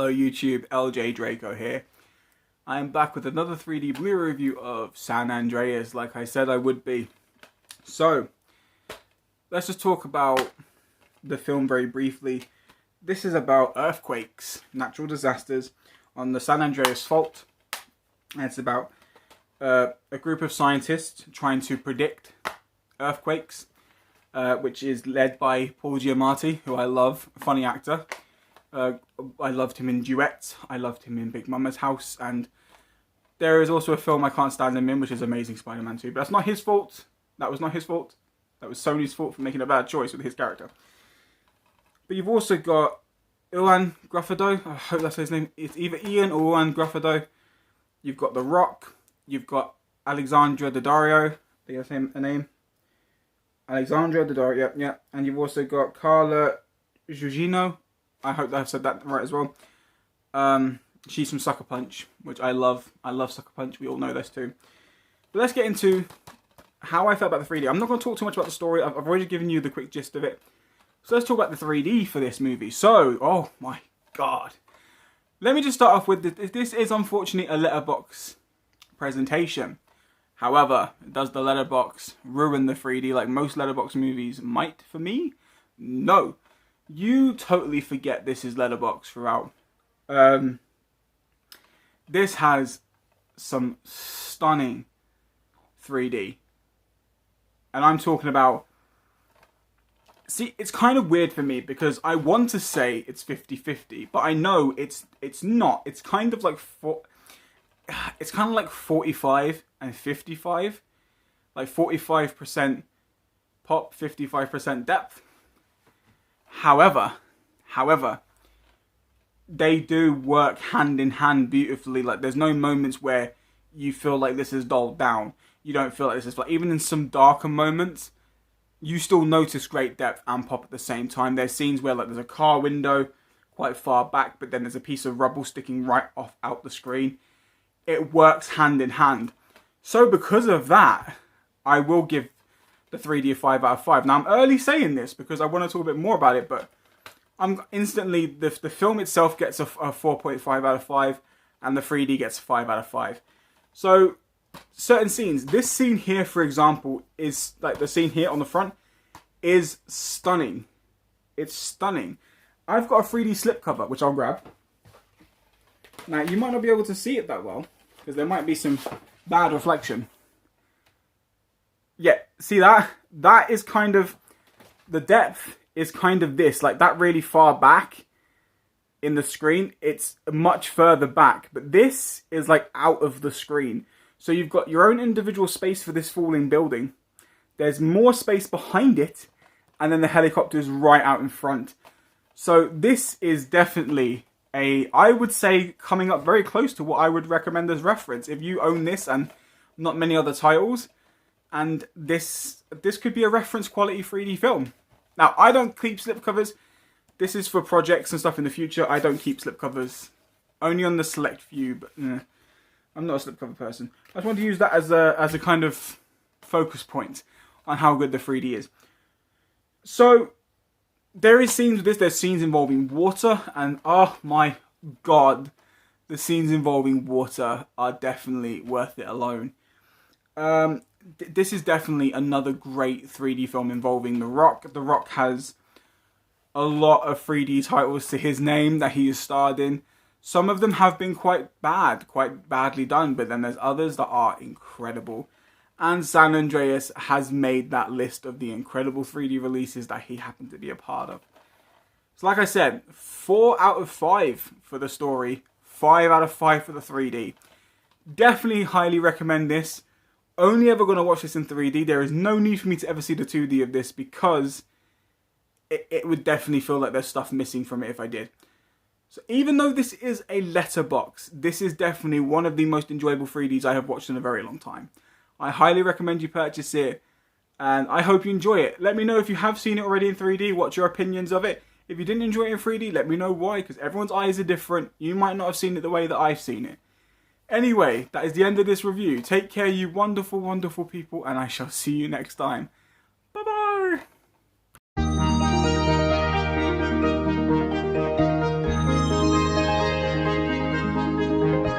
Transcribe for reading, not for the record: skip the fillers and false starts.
Hello YouTube, LJ Draco here. I am back with another 3D Blu-ray review of San Andreas, like I said I would be. So, let's just talk about the film very briefly. This is about earthquakes, natural disasters on the San Andreas Fault. And it's about a group of scientists trying to predict earthquakes, which is led by Paul Giamatti, who I love, a funny actor. I loved him in Duets, I loved him in Big Mama's House, and there is also a film I can't stand him in, which is Amazing Spider-Man 2, but that's not his fault. That was not his fault. That was Sony's fault for making a bad choice with his character. But you've also got Ian Gruffado, I hope that's his name, it's either Ian or Ian Gruffado. You've got The Rock, you've got Alexandra Daddario, do you have a name? Alexandra Daddario, yeah, and you've also got Carla Gugino. I hope that I've said that right as well. She's from Sucker Punch, which I love. I love Sucker Punch. We all know this too. But let's get into how I felt about the 3D. I'm not going to talk too much about the story. I've already given you the quick gist of it. So let's talk about the 3D for this movie. So, oh my god. Let me just start off with this. This is unfortunately a letterbox presentation. However, does the letterbox ruin the 3D like most letterbox movies might for me? No. You totally forget this is letterbox throughout. This has some stunning 3D. And I'm talking about... See, it's kind of weird for me because I want to say it's 50-50, but I know it's not. It's kind of like it's kind of like 45 and 55. Like 45% pop, 55% depth. However, they do work hand in hand beautifully. Like, there's no moments where you feel like this is dulled down. You don't feel like this is flat. Even in some darker moments, you still notice great depth and pop at the same time. There's scenes where like there's a car window quite far back, but then there's a piece of rubble sticking right off out the screen. It works hand in hand. So because of that, I will give the 3D a 5 out of 5. Now, I'm early saying this because I want to talk a bit more about it, but I'm instantly, the film itself gets a 4.5 out of 5, and the 3D gets a 5 out of 5. So, certain scenes. This scene here, for example, is, like the scene here on the front, is stunning. It's stunning. I've got a 3D slipcover, which I'll grab. Now, you might not be able to see it that well, because there might be some bad reflection. Yeah, see that? That is kind of, the depth is kind of this, like that really far back in the screen, it's much further back, but this is like out of the screen. So you've got your own individual space for this falling building. There's more space behind it, and then the helicopter is right out in front. So this is definitely I would say, coming up very close to what I would recommend as reference. If you own this and not many other titles, and this could be a reference quality 3D film. Now, I don't keep slipcovers. This is for projects and stuff in the future. I don't keep slipcovers. Only on the select few, but I'm not a slipcover person. I just want to use that as a kind of focus point on how good the 3D is. So, there is scenes with this. There's scenes involving water, and oh my god, the scenes involving water are definitely worth it alone. This is definitely another great 3D film involving The Rock. The Rock has a lot of 3D titles to his name that he has starred in. Some of them have been quite badly done, but then there's others that are incredible. And San Andreas has made that list of the incredible 3D releases that he happened to be a part of. So like I said, 4 out of 5 for the story, 5 out of 5 for the 3D. Definitely highly recommend this. Only ever going to watch this in 3D. There is no need for me to ever see the 2D of this because it would definitely feel like there's stuff missing from it if I did. So even though this is a letterbox, this is definitely one of the most enjoyable 3Ds I have watched in a very long time. I highly recommend you purchase it, and I hope you enjoy it. Let me know if you have seen it already in 3D, what's your opinions of it. If you didn't enjoy it in 3D, let me know why, because everyone's eyes are different. You might not have seen it the way that I've seen it. Anyway, that is the end of this review. Take care, you wonderful, wonderful people, and I shall see you next time.